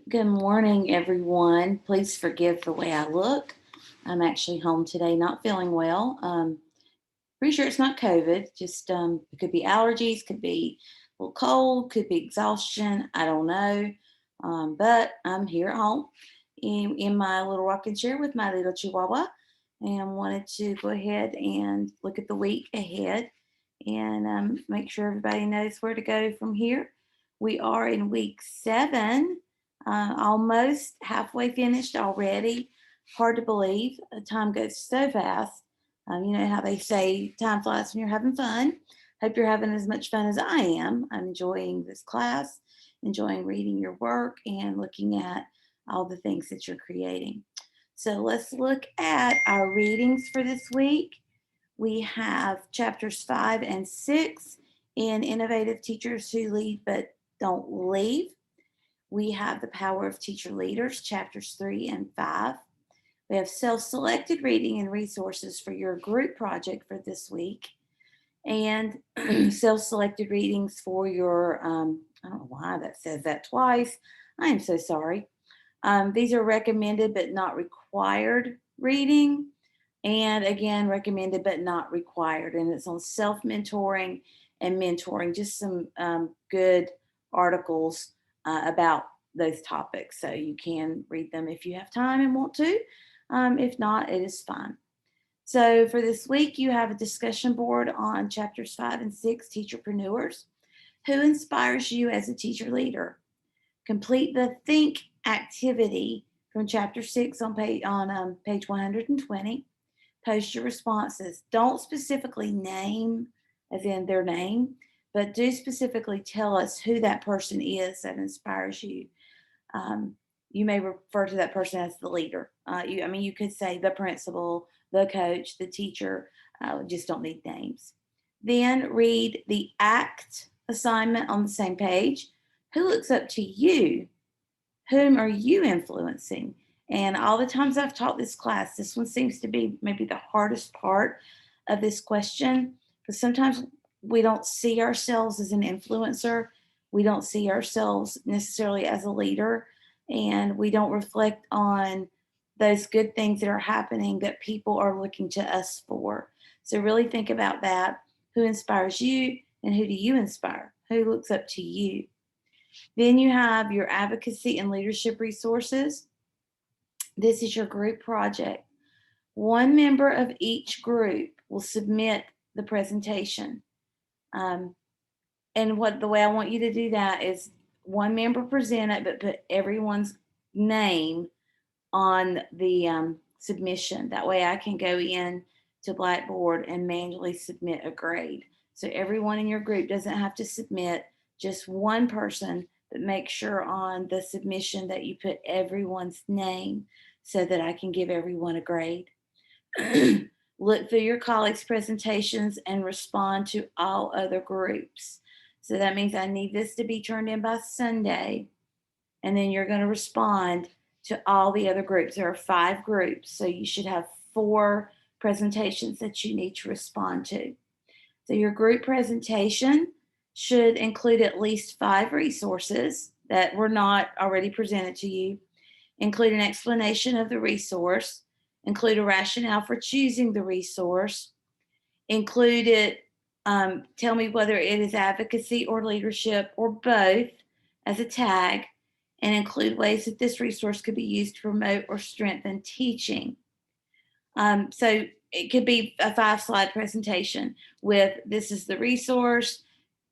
Good morning, everyone. Please forgive the way I look. I'm actually home today, not feeling well. Pretty sure it's not COVID. Just it could be allergies, could be a little cold, could be exhaustion. I don't know. But I'm here at home in my little rocking chair with my little chihuahua, and wanted to go ahead and look at the week ahead and make sure everybody knows where to go from here. We are in week 7, almost halfway finished already. Hard to believe. Time goes so fast. You know how they say time flies when you're having fun. Hope you're having as much fun as I am. I'm enjoying this class, enjoying reading your work, and looking at all the things that you're creating. So let's look at our readings for this week. We have chapters 5 and 6 in Innovative Teachers Who Lead But Don't Leave. We have The Power of Teacher Leaders, chapters 3 and 5. We have self-selected reading and resources for your group project for this week, and self-selected readings for your, I don't know why that says that twice. I am so sorry. These are recommended but not required reading. And again, recommended but not required. And it's on self-mentoring and mentoring, just some good articles about those topics. So you can read them if you have time and want to. If not, it is fine. So for this week, you have a discussion board on chapters 5 and 6, Teacherpreneurs. Who inspires you as a teacher leader? Complete the think activity from chapter 6 on page 120. Post your responses. Don't specifically name, as in their name, but do specifically tell us who that person is that inspires you. Um, you may refer to that person as the leader. You could say the principal, the coach, the teacher. Just don't need names. Then read the ACT assignment on the same page. Who looks up to you? Whom are you influencing? And all the times I've taught this class, this one seems to be maybe the hardest part of this question, because sometimes we don't see ourselves as an influencer. We don't see ourselves necessarily as a leader, and we don't reflect on those good things that are happening that people are looking to us for. So really think about that. Who inspires you, and who do you inspire? Who looks up to you? Then you have your advocacy and leadership resources. This is your group project. One member of each group will submit the presentation. Um, and what the way I want you to do that is one member present it, but put everyone's name on the submission. That way I can go in to Blackboard and manually submit a grade. So everyone in your group doesn't have to submit, just one person, but make sure on the submission that you put everyone's name so that I can give everyone a grade. Look through your colleagues' presentations and respond to all other groups. So that means I need this to be turned in by Sunday, and then you're going to respond to all the other groups. There are 5 groups, so you should have 4 presentations that you need to respond to. So your group presentation should include at least 5 resources that were not already presented to you, include an explanation of the resource, include a rationale for choosing the resource, include it, tell me whether it is advocacy or leadership or both as a tag, and include ways that this resource could be used to promote or strengthen teaching. So it could be a 5-slide presentation with this is the resource,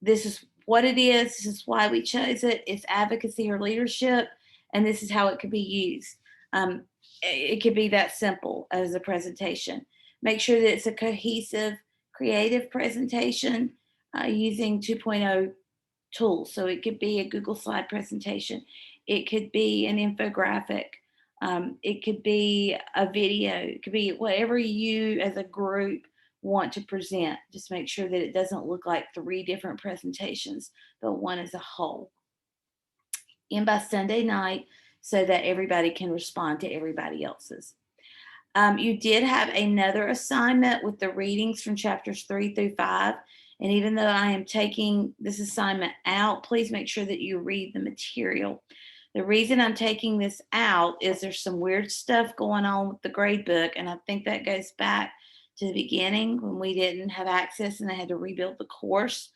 this is what it is, this is why we chose it, it's advocacy or leadership, and this is how it could be used. It could be that simple as a presentation. Make sure that it's a cohesive, creative presentation using 2.0 tools. So it could be a Google slide presentation. It could be an infographic. It could be a video. It could be whatever you as a group want to present. Just make sure that it doesn't look like 3 different presentations, but one as a whole. In by Sunday night so that everybody can respond to everybody else's. You did have another assignment with the readings from chapters 3 through 5. And even though I am taking this assignment out, please make sure that you read the material. The reason I'm taking this out is there's some weird stuff going on with the grade book, and I think that goes back to the beginning when we didn't have access and I had to rebuild the course.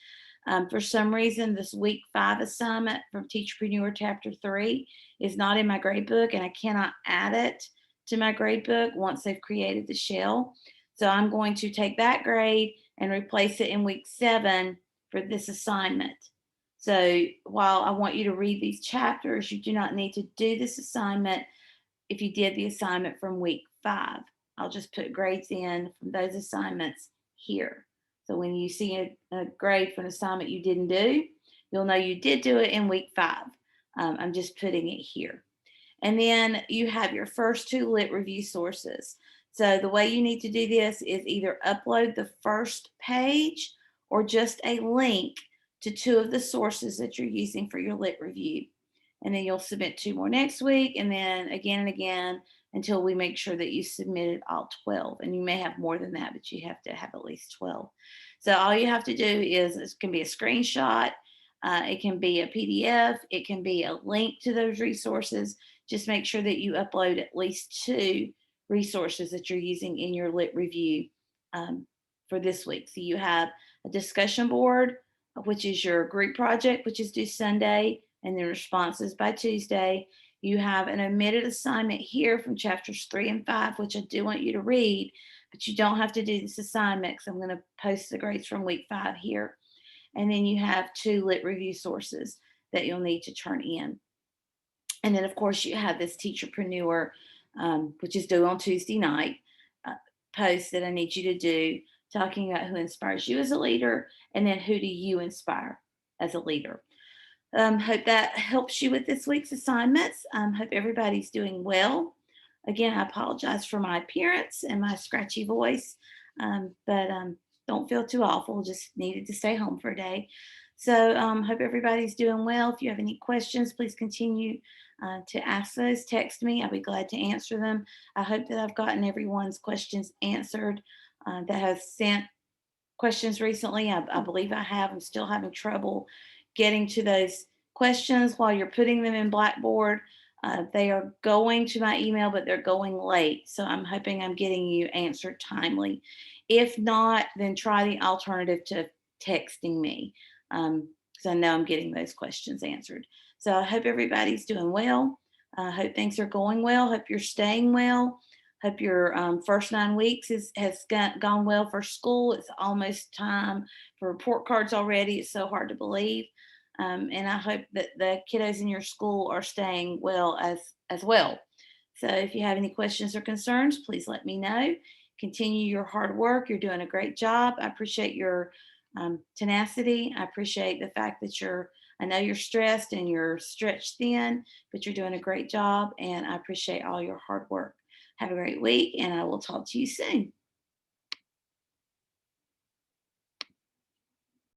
For some reason, this week 5 assignment from Teacherpreneur Chapter 3 is not in my grade book, and I cannot add it to my grade book once they've created the shell. So I'm going to take that grade and replace it in week 7 for this assignment. So while I want you to read these chapters, you do not need to do this assignment if you did the assignment from week 5. I'll just put grades in from those assignments here. So when you see a grade for an assignment you didn't do, you'll know you did do it in week 5. I'm just putting it here. And then you have your first 2 lit review sources. So the way you need to do this is either upload the first page or just a link to 2 of the sources that you're using for your lit review. And then you'll submit 2 more next week, and then again and again until we make sure that you submitted all 12. And you may have more than that, but you have to have at least 12. So all you have to do is, it can be a screenshot, it can be a PDF, it can be a link to those resources. Just make sure that you upload at least 2 resources that you're using in your lit review for this week. So you have a discussion board, which is your group project, which is due Sunday, and then responses by Tuesday. You have an omitted assignment here from chapters 3 and 5, which I do want you to read, but you don't have to do this assignment because I'm going to post the grades from week 5 here. And then you have 2 lit review sources that you'll need to turn in. And then, of course, you have this Teacherpreneur, which is due on Tuesday night, post that I need you to do, talking about who inspires you as a leader, and then who do you inspire as a leader. Hope that helps you with this week's assignments. Hope everybody's doing well. Again, I apologize for my appearance and my scratchy voice, but don't feel too awful. Just needed to stay home for a day. So hope everybody's doing well. If you have any questions, please continue to ask those. Text me. I'll be glad to answer them. I hope that I've gotten everyone's questions answered that has sent questions recently. I believe I have. I'm still having trouble getting to those questions while you're putting them in Blackboard. They are going to my email, but they're going late. So I'm hoping I'm getting you answered timely. If not, then try the alternative to texting me because I know I'm getting those questions answered. So I hope everybody's doing well. I hope things are going well. Hope you're staying well. Hope your first 9 weeks has gone well for school. It's almost time for report cards already. It's so hard to believe. And I hope that the kiddos in your school are staying well as well. So if you have any questions or concerns, please let me know. Continue your hard work. You're doing a great job. I appreciate your tenacity. I appreciate the fact that I know you're stressed and you're stretched thin, but you're doing a great job. And I appreciate all your hard work. Have a great week, and I will talk to you soon.